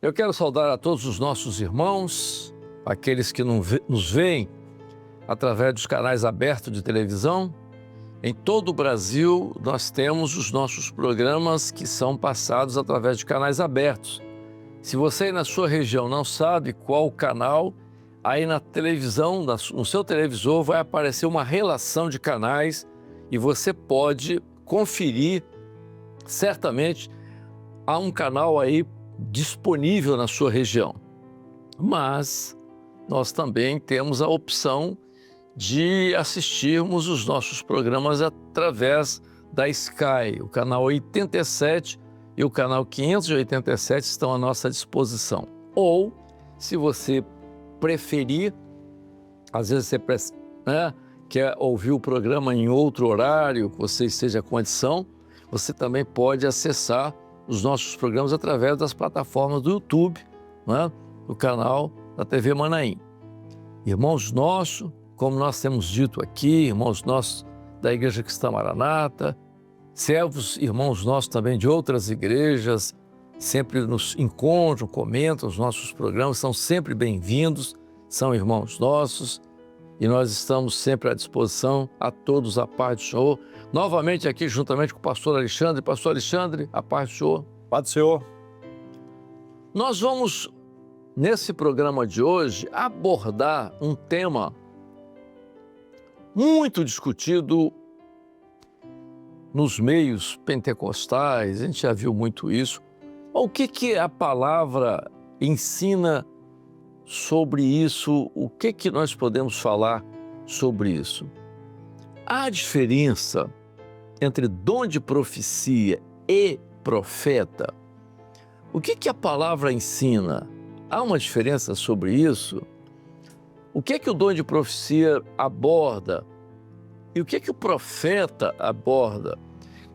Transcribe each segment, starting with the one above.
Eu quero saudar a todos os nossos irmãos, aqueles que nos veem através dos canais abertos de televisão. Em todo o Brasil, nós temos os nossos programas que são passados através de canais abertos. Se você aí na sua região não sabe qual o canal, aí na televisão, no seu televisor, vai aparecer uma relação de canais e você pode conferir. Certamente há um canal aí disponível na sua região, mas nós também temos a opção de assistirmos os nossos programas através da Sky. O canal 87 e o canal 587 estão à nossa disposição. Ou, se você preferir, às vezes você quer ouvir o programa em outro horário, que você esteja com condição, você também pode acessar os nossos programas através das plataformas do YouTube, do canal da TV Manaim. Irmãos nossos, como nós temos dito aqui, irmãos nossos da Igreja Cristã Maranata, servos, irmãos nossos também de outras igrejas, sempre nos encontram, comentam os nossos programas, são sempre bem-vindos, são irmãos nossos e nós estamos sempre à disposição, a todos a paz do Senhor. Novamente aqui juntamente com o pastor Alexandre. Pastor Alexandre, a paz do Senhor. Paz do Senhor. Nós vamos, nesse programa de hoje, abordar um tema muito discutido nos meios pentecostais, a gente já viu muito isso. O que a palavra ensina sobre isso? O que nós podemos falar sobre isso? Há diferença entre dom de profecia e profeta? O que a palavra ensina? Há uma diferença sobre isso? O que o dom de profecia aborda? E o que o profeta aborda?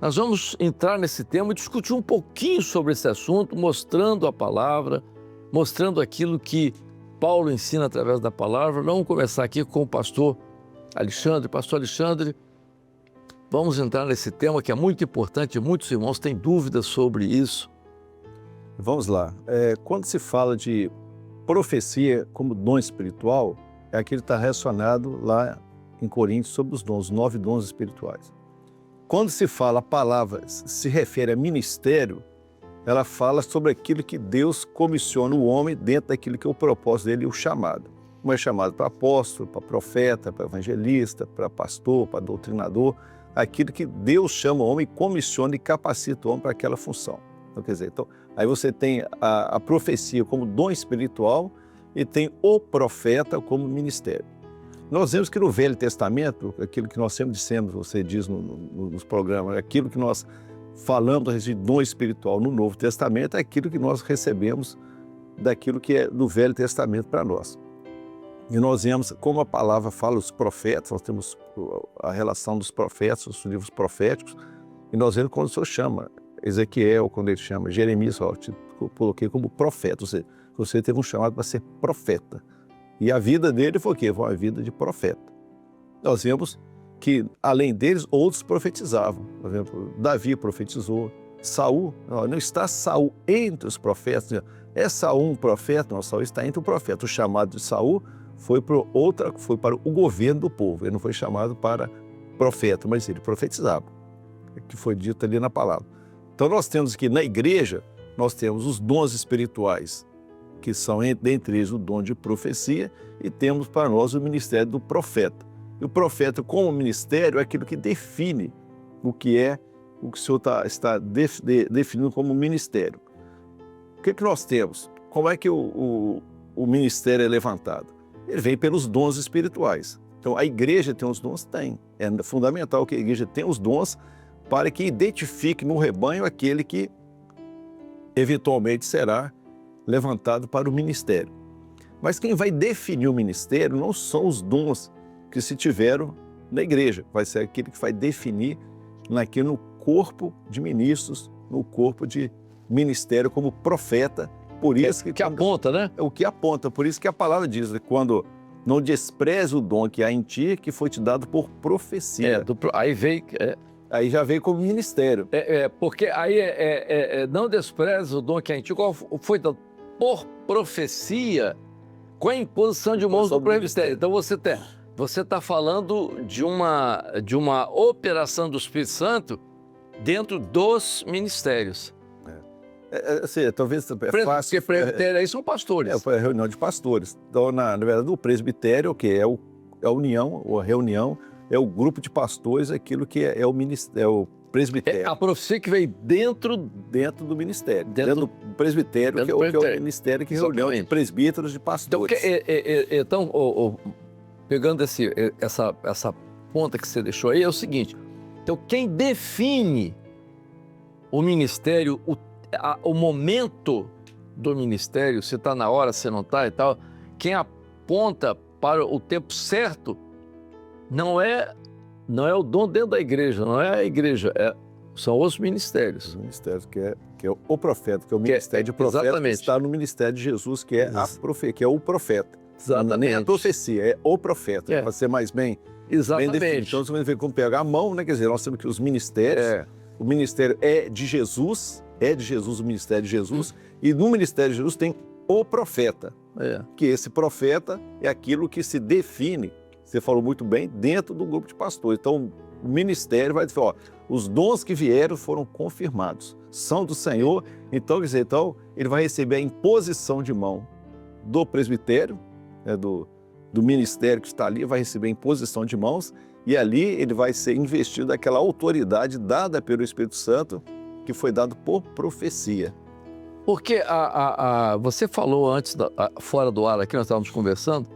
Nós vamos entrar nesse tema e discutir um pouquinho sobre esse assunto, mostrando a palavra, mostrando aquilo que Paulo ensina através da palavra. Vamos começar aqui com o pastor Alexandre. Pastor Alexandre, vamos entrar nesse tema que é muito importante, muitos irmãos têm dúvidas sobre isso. Vamos lá. Quando se fala de profecia como dom espiritual, é aquilo que está relacionado lá em Coríntios sobre os dons, os 9 dons espirituais. Quando se fala a palavra, se refere a ministério, ela fala sobre aquilo que Deus comissiona o homem dentro daquilo que é o propósito dele e o chamado. Um é chamado para apóstolo, para profeta, para evangelista, para pastor, para doutrinador, aquilo que Deus chama o homem, comissiona e capacita o homem para aquela função. Então, quer dizer, aí você tem a profecia como dom espiritual e tem o profeta como ministério. Nós vemos que no Velho Testamento, aquilo que nós sempre dissemos, você diz nos programas, aquilo que nós falamos de dom espiritual no Novo Testamento é aquilo que nós recebemos daquilo que é do Velho Testamento para nós. E nós vemos como a palavra fala os profetas, nós temos a relação dos profetas, os livros proféticos, e nós vemos quando o Senhor chama Ezequiel, quando ele chama Jeremias, eu te coloquei como profeta, ou seja, você teve um chamado para ser profeta. E a vida dele foi o quê? Foi uma vida de profeta. Nós vemos que, além deles, outros profetizavam. Por exemplo, Davi profetizou, Saul, não está Saul entre os profetas, é Saul um profeta? Não, Saul está entre o profeta. O chamado de Saul foi para o governo do povo, ele não foi chamado para profeta, mas ele profetizava, que foi dito ali na palavra. Então nós temos que na igreja, nós temos os dons espirituais, que são dentre eles o dom de profecia, e temos para nós o ministério do profeta. E o profeta, como ministério, é aquilo que define o que o Senhor está definindo como ministério. O que nós temos? Como é que o ministério é levantado? Ele vem pelos dons espirituais. Então, a igreja tem os dons? Tem. É fundamental que a igreja tenha os dons para que identifique no rebanho aquele que eventualmente será levantado para o ministério. Mas quem vai definir o ministério não são os dons que se tiveram na igreja, vai ser aquele que vai definir no corpo de ministros, no corpo de ministério como profeta. Por isso que aponta, né? É o que aponta, por isso que a palavra diz, quando não despreze o dom que há em ti, que foi te dado por profecia. Aí veio... Aí já veio como ministério. Porque aí não despreze o dom que há em ti. Qual foi por profecia com a imposição de mãos do presbitério. Então você está falando de uma operação do Espírito Santo dentro dos ministérios. Assim, talvez é fácil. Porque presbitério aí são pastores. Foi a reunião de pastores. Então, na verdade, o presbitério, o que é a união, ou a reunião, é o grupo de pastores, aquilo que é o ministério, é o presbitério. A profecia que veio dentro do ministério, dentro do presbitério, que é o ministério que reunião de presbíteros de pastores. Então, pegando essa ponta que você deixou aí, é o seguinte. Então, quem define o ministério, o momento do ministério, se está na hora, se não está e tal, quem aponta para o tempo certo não é o dom dentro da igreja, não é a igreja, são os ministérios. Os ministérios, que é o profeta, que é o ministério de profeta, exatamente. Que está no ministério de Jesus, que é que é o profeta. Exatamente. Não é a profecia, é o profeta, para ser mais bem definido. Então, você vai ver como pegar a mão, né? Quer dizer, nós temos que os ministérios, o ministério é de Jesus o ministério de Jesus, e no ministério de Jesus tem o profeta, que esse profeta é aquilo que se define, você falou muito bem, dentro do grupo de pastores. Então, o ministério vai dizer, os dons que vieram foram confirmados, são do Senhor, então, quer dizer, ele vai receber a imposição de mão do presbitério, do ministério que está ali, vai receber a imposição de mãos, e ali ele vai ser investido daquela autoridade dada pelo Espírito Santo, que foi dado por profecia. Porque você falou antes, fora do ar aqui, nós estávamos conversando,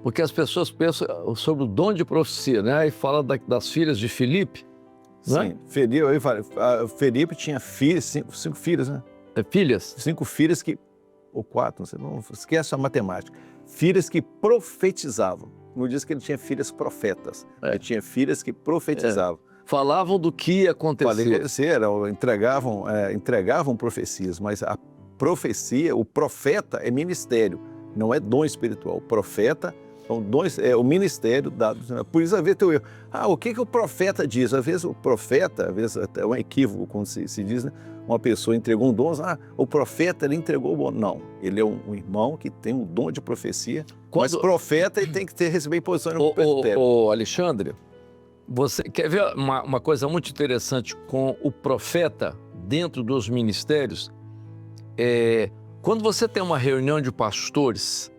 porque as pessoas pensam sobre o dom de profecia, né? E fala das filhas de Filipe. Sim, Filipe tinha filhas, cinco filhas, né? Filhas? 5 filhas ou 4, não esquece a matemática. Filhas que profetizavam. Não diz que ele tinha filhas profetas, ele tinha filhas que profetizavam. Falavam do que ia acontecer. Entregavam profecias, mas a profecia, o profeta é ministério, não é dom espiritual. O profeta é o ministério dado. Por isso, às vezes, tem o erro. O que o profeta diz? Às vezes, o profeta, às vezes, até é um equívoco, quando se diz, né? Uma pessoa entregou um dom, o profeta, ele entregou o dom. Não, ele é um irmão que tem um dom de profecia, mas profeta, ele tem que receber imposição no presbitério. Alexandre, você quer ver uma coisa muito interessante com o profeta dentro dos ministérios? Quando você tem uma reunião de pastores,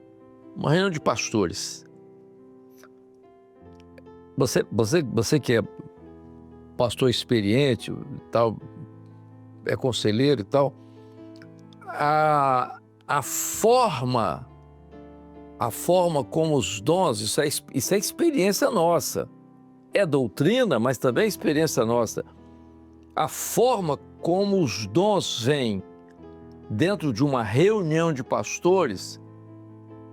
você que é pastor experiente, tal, é conselheiro e tal, a forma como os dons, isso é experiência nossa. É doutrina, mas também é experiência nossa. A forma como os dons vêm dentro de uma reunião de pastores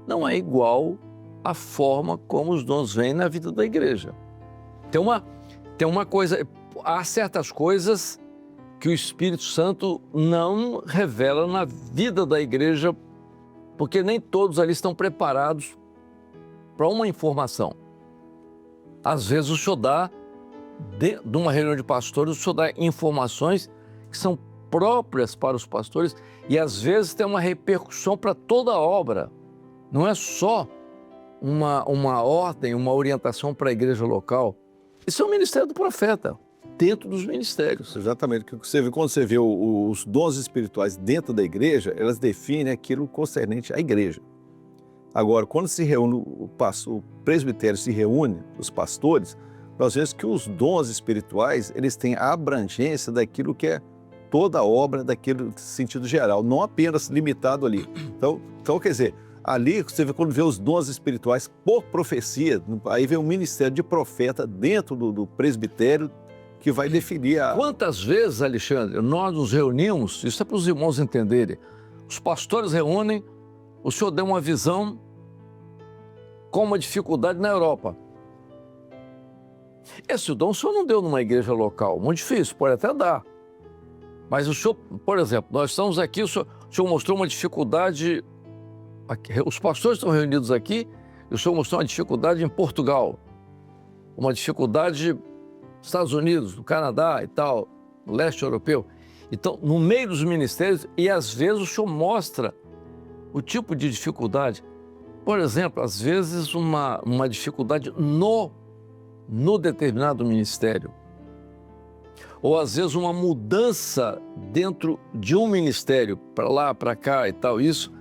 não é igual à forma como os dons vêm na vida da igreja. Tem uma coisa, há certas coisas que o Espírito Santo não revela na vida da igreja, porque nem todos ali estão preparados para uma informação. Às vezes o senhor dá, de uma reunião de pastores, o senhor dá informações que são próprias para os pastores e às vezes tem uma repercussão para toda a obra. Não é só uma ordem, uma orientação para a igreja local. Isso é o ministério do profeta, dentro dos ministérios. Exatamente. Quando você vê os dons espirituais dentro da igreja, elas definem aquilo concernente à igreja. Agora, quando se reúne, o presbitério se reúne, os pastores, nós vemos que os dons espirituais, eles têm a abrangência daquilo que é toda a obra, daquele sentido geral, não apenas limitado ali. Então quer dizer, ali você vê, quando vê os dons espirituais por profecia, aí vem o ministério de profeta dentro do presbitério, que vai definir a... Quantas vezes, Alexandre, nós nos reunimos, isso é para os irmãos entenderem, os pastores reúnem, o senhor deu uma visão com uma dificuldade na Europa. Esse dom o senhor não deu numa igreja local, muito difícil, pode até dar. Mas o senhor, por exemplo, nós estamos aqui, o senhor mostrou uma dificuldade, os pastores estão reunidos aqui, e o senhor mostrou uma dificuldade em Portugal, uma dificuldade nos Estados Unidos, no Canadá e tal, no leste europeu. Então, no meio dos ministérios, e às vezes o senhor mostra o tipo de dificuldade, por exemplo, às vezes uma dificuldade no determinado ministério, ou às vezes uma mudança dentro de um ministério, para lá, para cá e tal, isso,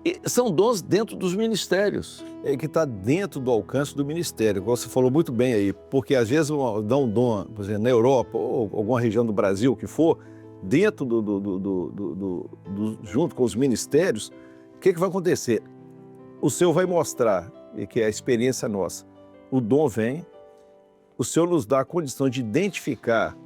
e são dons dentro dos ministérios. É que está dentro do alcance do ministério, como você falou muito bem aí, porque às vezes dá um dom, por exemplo, na Europa ou alguma região do Brasil que for, dentro junto com os ministérios, o que vai acontecer? O Senhor vai mostrar, e que é a experiência nossa, o dom vem, o Senhor nos dá a condição de identificar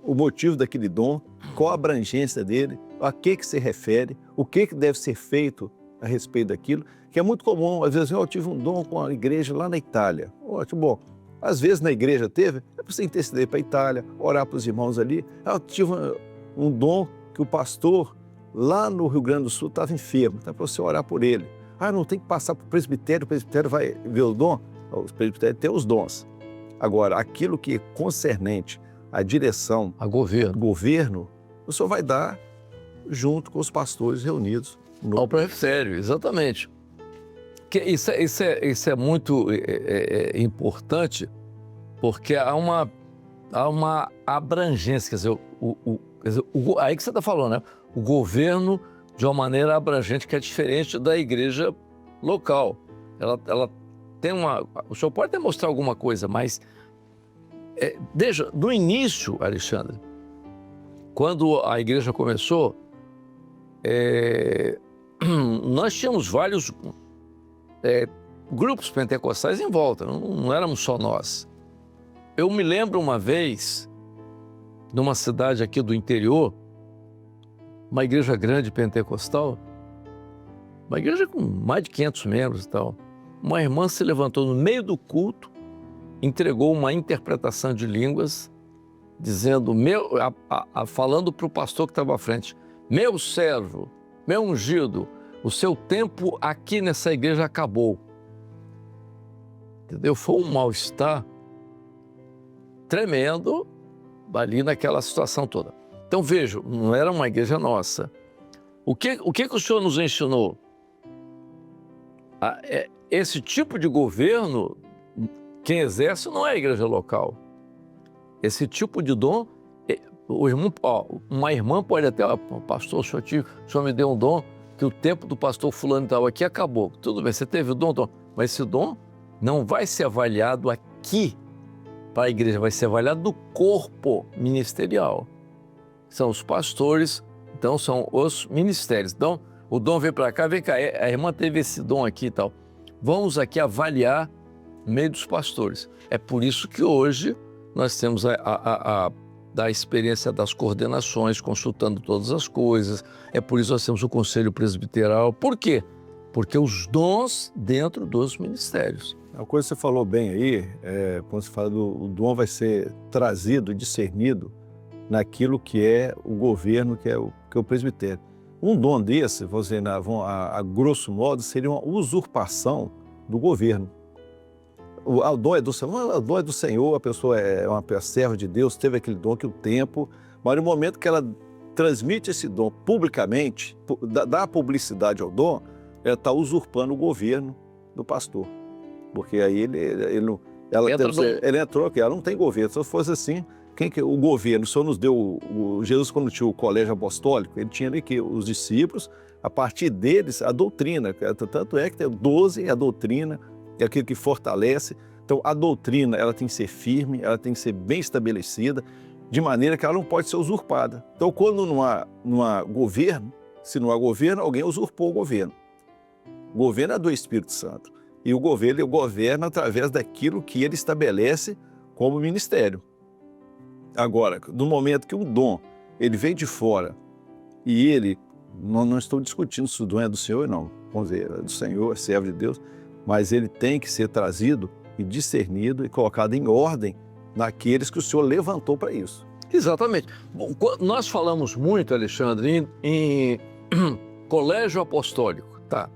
o motivo daquele dom, qual a abrangência dele, a que se refere, o que deve ser feito a respeito daquilo, que é muito comum. Às vezes, eu tive um dom com a igreja lá na Itália. Ótimo, bom. Às vezes na igreja teve, é para você interceder para a Itália, orar para os irmãos ali. Eu tive um dom que o pastor lá no Rio Grande do Sul estava enfermo, então é para você orar por ele. Não tem que passar para o presbitério vai ver o dom. Os presbitérios têm os dons. Agora, aquilo que é concernente à direção, a governo, o senhor vai dar junto com os pastores reunidos. Ao presbitério, exatamente. Isso é muito importante, porque há uma abrangência, quer dizer, aí que você está falando, né? O governo de uma maneira abrangente que é diferente da igreja local. Ela tem o senhor pode até mostrar alguma coisa, mas veja, no início, Alexandre, quando a igreja começou, nós tínhamos vários grupos pentecostais em volta, não éramos só nós. Eu me lembro uma vez, numa cidade aqui do interior, uma igreja grande pentecostal, uma igreja com mais de 500 membros e tal, uma irmã se levantou no meio do culto, entregou uma interpretação de línguas, dizendo, falando para o pastor que estava à frente, meu servo, meu ungido, o seu tempo aqui nessa igreja acabou. Entendeu? Foi um mal-estar tremendo ali naquela situação toda. Então, veja, não era uma igreja nossa. O que o senhor nos ensinou? Esse tipo de governo, quem exerce não é a igreja local. Esse tipo de dom, uma irmã pode até, pastor, o senhor me deu um dom, que o tempo do pastor fulano e tal aqui acabou. Tudo bem, você teve o dom, mas esse dom não vai ser avaliado aqui para a igreja, vai ser avaliado no corpo ministerial. São os pastores, então são os ministérios. Então, o dom veio para cá, vem cá, a irmã teve esse dom aqui e tal. Vamos aqui avaliar no meio dos pastores. É por isso que hoje nós temos da experiência das coordenações, consultando todas as coisas. É por isso que nós temos o conselho presbiteral. Por quê? Porque os dons dentro dos ministérios. A coisa que você falou bem aí, quando você fala o dom vai ser trazido, discernido naquilo que é o governo, que é o presbitério. Um dom desse, a grosso modo, seria uma usurpação do governo. O dom é do Senhor, a pessoa é uma serva de Deus, teve aquele dom que o tempo, mas no momento que ela transmite esse dom publicamente, dá publicidade ao dom, ela está usurpando o governo do pastor. Porque aí ela entrou aqui, ela não tem governo. Se fosse assim, o governo, o Senhor nos deu, Jesus quando tinha o colégio apostólico, ele tinha ali que os discípulos, a partir deles, a doutrina, tanto é que tem 12 é a doutrina, é aquilo que fortalece. Então, a doutrina, ela tem que ser firme, ela tem que ser bem estabelecida, de maneira que ela não pode ser usurpada. Então, quando não há governo, se não há governo, alguém usurpou o governo. O governo é do Espírito Santo. E o governo, ele governa através daquilo que ele estabelece como ministério. Agora, no momento que o dom, ele vem de fora, e ele, não estou discutindo se o dom é do Senhor ou não, vamos dizer, é do Senhor, é servo de Deus, mas ele tem que ser trazido e discernido e colocado em ordem naqueles que o Senhor levantou para isso. Exatamente. Bom, nós falamos muito, Alexandre, em colégio apostólico, tá?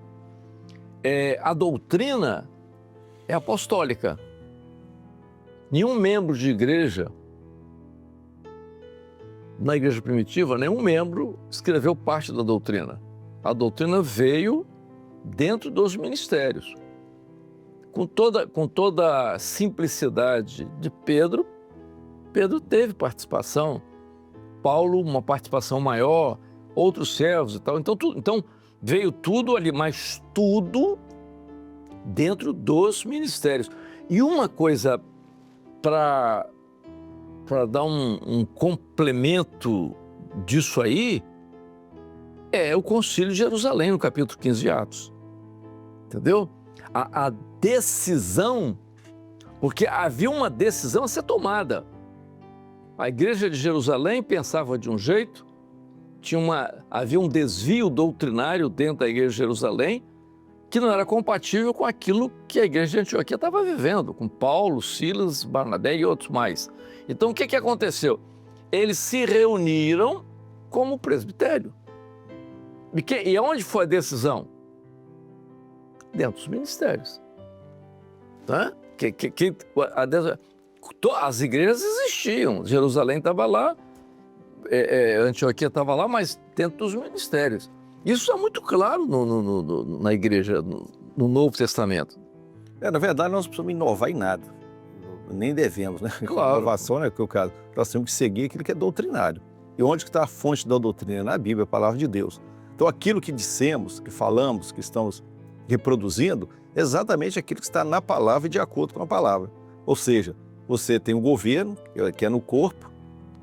A doutrina é apostólica. Nenhum membro de igreja, na igreja primitiva, nenhum membro escreveu parte da doutrina. A doutrina veio dentro dos ministérios. Com toda a simplicidade de Pedro, Pedro teve participação. Paulo, uma participação maior, outros servos e tal. Então veio tudo ali, mas tudo dentro dos ministérios. E uma coisa para dar um complemento disso aí é o Concílio de Jerusalém, no capítulo 15 de Atos. Entendeu? A decisão, porque havia uma decisão a ser tomada. A igreja de Jerusalém pensava de um jeito, havia um desvio doutrinário dentro da igreja de Jerusalém que não era compatível com aquilo que a igreja de Antioquia estava vivendo, com Paulo, Silas, Barnabé e outros mais. Então, o que aconteceu? Eles se reuniram como presbitério. E onde foi a decisão? Dentro dos ministérios. Tá? As igrejas existiam, Jerusalém estava lá, Antioquia estava lá, mas dentro dos ministérios. Isso é muito claro na igreja, no Novo Testamento. Na verdade, nós não precisamos inovar em nada. Nem devemos, né? Claro. Inovação não é o caso. Nós temos que seguir aquilo que é doutrinário. E onde está a fonte da doutrina? Na Bíblia, a palavra de Deus. Então, aquilo que dissemos, que falamos, que estamos reproduzindo, é exatamente aquilo que está na palavra e de acordo com a palavra. Ou seja, você tem o governo, que é no corpo,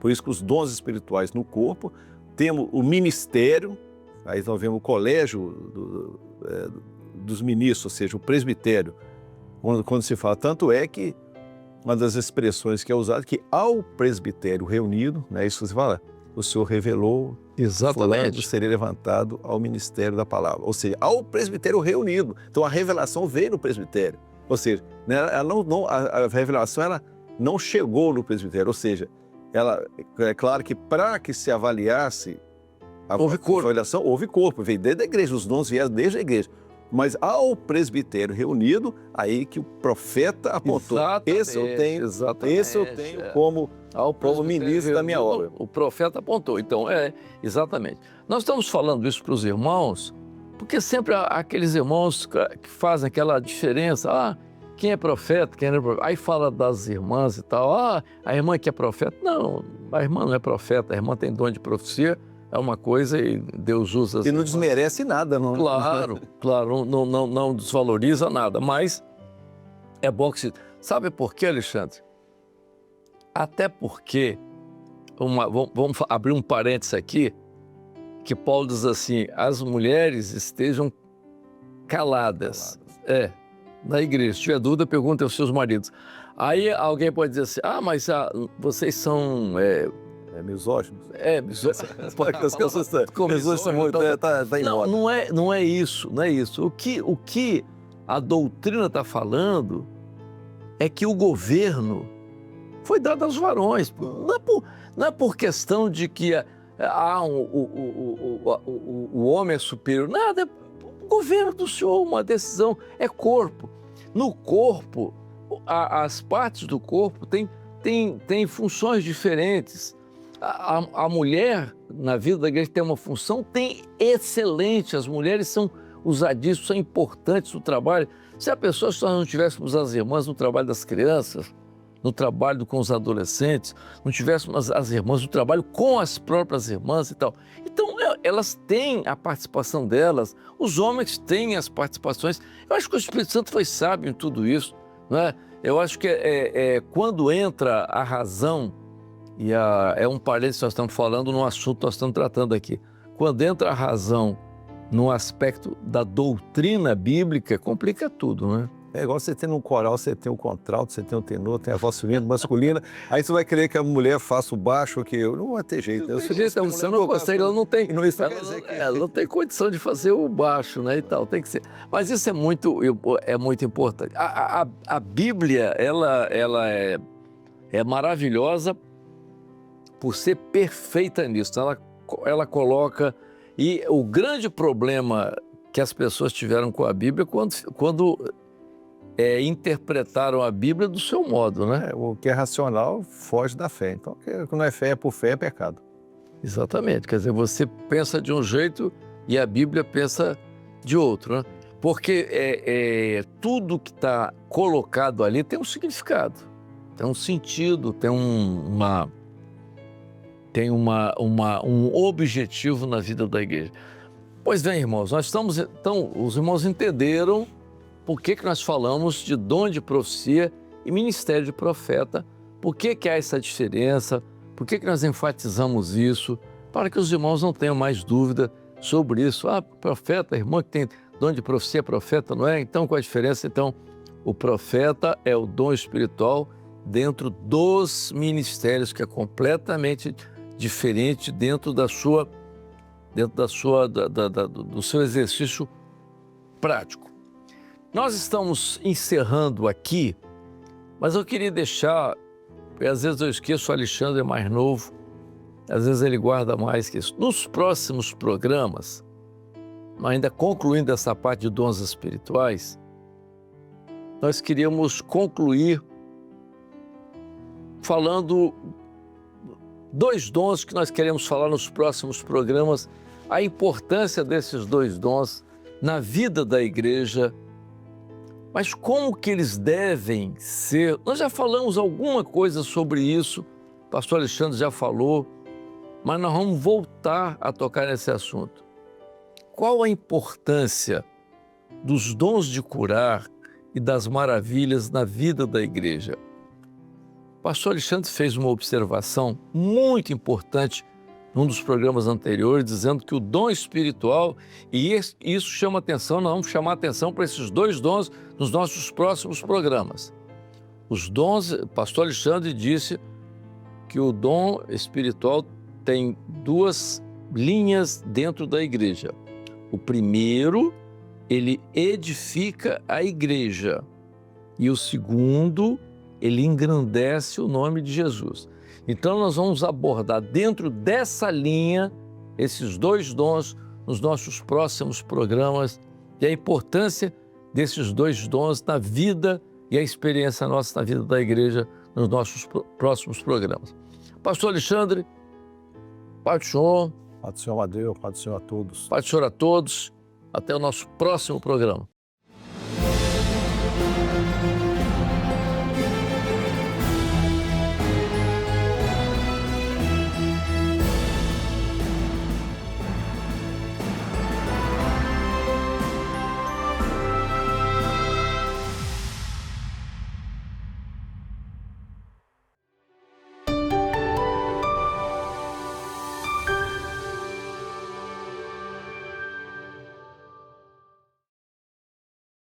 por isso que os dons espirituais no corpo, temos o ministério, aí nós vemos o colégio dos ministros, ou seja, o presbitério, quando se fala, tanto é que uma das expressões que é usada, que ao presbitério reunido, né, isso que se fala, o Senhor revelou, fulano seria levantado ao ministério da palavra, ou seja, ao presbitério reunido. Então a revelação veio no presbitério, ou seja, né, a revelação ela não chegou no presbitério, ou seja, é claro que para que se avaliasse a avaliação, houve corpo, veio desde a igreja, os dons vieram desde a igreja. Mas ao presbitério reunido, aí que o profeta apontou. Exatamente, esse eu tenho como ministro da minha obra. O profeta apontou. Então, exatamente. Nós estamos falando isso para os irmãos, porque sempre há aqueles irmãos que fazem aquela diferença. Quem é profeta, quem não é profeta. Aí fala das irmãs e tal. A irmã que é profeta. Não, a irmã não é profeta, a irmã tem dom de profecia. É uma coisa e Deus usa... E não desmerece nada, não. Claro, não desvaloriza nada, mas é bom que se... Sabe por quê, Alexandre? Até porque, vamos abrir um parênteses aqui, que Paulo diz assim, as mulheres estejam caladas. Na igreja. Se tiver dúvida, pergunta aos seus maridos. Aí alguém pode dizer assim, mas vocês são... misóginos? Misóginos. As pessoas estão muito... Tá em moda. Não é isso. O que a doutrina está falando é que o governo foi dado aos varões. Não é por questão de que o homem é superior. Nada, é o governo do Senhor, uma decisão, é corpo. No corpo, as partes do corpo têm funções diferentes. A mulher, na vida da igreja, tem uma função, tem excelente. As mulheres são usadíssimas, são importantes no trabalho. Se nós não tivéssemos as irmãs no trabalho das crianças, no trabalho com os adolescentes, não tivéssemos as irmãs no trabalho com as próprias irmãs e tal. Então, elas têm a participação delas, os homens têm as participações. Eu acho que o Espírito Santo foi sábio em tudo isso, não é? Eu acho que quando entra a razão, e é um parênteses que nós estamos falando no assunto que nós estamos tratando aqui. Quando entra a razão no aspecto da doutrina bíblica, complica tudo, né? É igual você tem no coral, você tem o contralto, você tem o tenor, tem a voz feminina, masculina, aí você vai querer que a mulher faça o baixo, que não vai ter jeito. Você não consegue, ela não tem. Ela não tem condição de fazer o baixo, né? E tal, tem que ser. Mas isso é muito importante. A Bíblia, ela é maravilhosa por ser perfeita nisso. Ela coloca... E o grande problema que as pessoas tiveram com a Bíblia quando interpretaram a Bíblia do seu modo, né? O que é racional foge da fé. Então, o que não é fé é por fé, é pecado. Exatamente. Quer dizer, você pensa de um jeito e a Bíblia pensa de outro, né? Porque tudo que está colocado ali tem um significado, tem um sentido, tem um objetivo na vida da igreja. Pois bem, irmãos, então, os irmãos entenderam por que nós falamos de dom de profecia e ministério de profeta, por que há essa diferença, por que nós enfatizamos isso, para que os irmãos não tenham mais dúvida sobre isso. Profeta, irmão que tem dom de profecia, profeta, não é? Então, qual a diferença? Então, o profeta é o dom espiritual dentro dos ministérios, que é completamente diferente dentro do seu exercício prático. Nós estamos encerrando aqui, mas eu queria deixar, porque às vezes eu esqueço, o Alexandre é mais novo, às vezes ele guarda mais que isso. Nos próximos programas, ainda concluindo essa parte de dons espirituais, nós queríamos concluir falando 2 dons que nós queremos falar nos próximos programas, a importância desses 2 dons na vida da igreja, mas como que eles devem ser. Nós já falamos alguma coisa sobre isso, o pastor Alexandre já falou, mas nós vamos voltar a tocar nesse assunto. Qual a importância dos dons de curar e das maravilhas na vida da igreja? O pastor Alexandre fez uma observação muito importante num dos programas anteriores, dizendo que o dom espiritual, e isso chama atenção, nós vamos chamar atenção para esses 2 dons nos nossos próximos programas. Os dons, o pastor Alexandre disse que o dom espiritual tem 2 linhas dentro da igreja. O primeiro, ele edifica a igreja, e o segundo, ele engrandece o nome de Jesus. Então nós vamos abordar dentro dessa linha esses 2 dons nos nossos próximos programas e a importância desses 2 dons na vida e a experiência nossa na vida da igreja nos nossos próximos programas. Pastor Alexandre, Pai do Senhor. Pai do Senhor, Amadeu, Pai do Senhor a todos. Pai do Senhor a todos. Até o nosso próximo programa.